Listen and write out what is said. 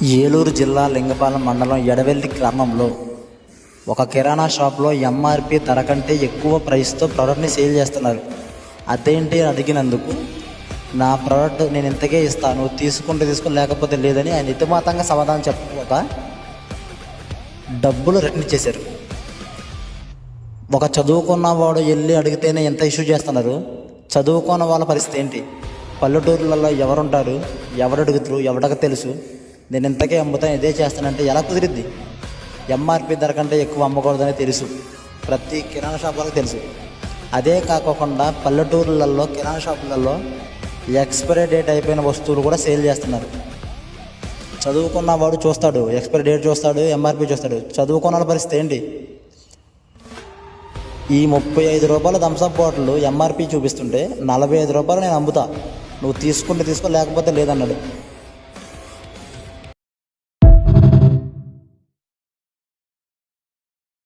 ఏలూరు జిల్లా లింగపాలెం మండలం ఎడవెల్లి గ్రామంలో ఒక కిరాణా షాప్లో ఎంఆర్పి ధర కంటే ఎక్కువ ప్రైస్తో ప్రోడక్ట్ని సేల్ చేస్తున్నారు. అదేంటి అని అడిగినందుకు, నా ప్రోడక్ట్ నేను ఇంతకే ఇస్తాను, తీసుకుంటే తీసుకుని లేకపోతే లేదని ఆయన ఇతిమాతంగా సమాధానం చెప్పకపోగా డబ్బులు రిటర్న్ చేశారు. ఒక చదువుకున్న వాడు వెళ్ళి అడిగితేనే ఎంత ఇష్యూ చేస్తున్నారు. చదువుకున్న వాళ్ళ పరిస్థితి ఏంటి? పల్లెటూర్లలో ఎవరుంటారు, ఎవరు అడుగుతారు, ఎవరికి తెలుసు నేను ఇంతకే అమ్ముతాను, ఇదే చేస్తానంటే ఎలా కుదిరిద్ది? ఎంఆర్పి ధర కంటే ఎక్కువ అమ్మకూడదని తెలుసు, ప్రతి కిరాణా షాప్ వాళ్ళకి తెలుసు. అదే కాకుండా పల్లెటూర్లలో కిరాణా షాపులలో ఎక్స్పైరీ డేట్ అయిపోయిన వస్తువులు కూడా సేల్ చేస్తున్నారు. చదువుకున్న వాడు చూస్తాడు, ఎక్స్పైరీ డేట్ చూస్తాడు, ఎంఆర్పి చూస్తాడు. చదువుకున్న వాళ్ళ పరిస్థితి ఏంటి? ఈ 35 రూపాయల థమ్స్అప్ బాటిల్ ఎంఆర్పి చూపిస్తుంటే 45 రూపాయలు నేను అమ్ముతా, నువ్వు తీసుకుంటే తీసుకో లేకపోతే లేదన్నాడు.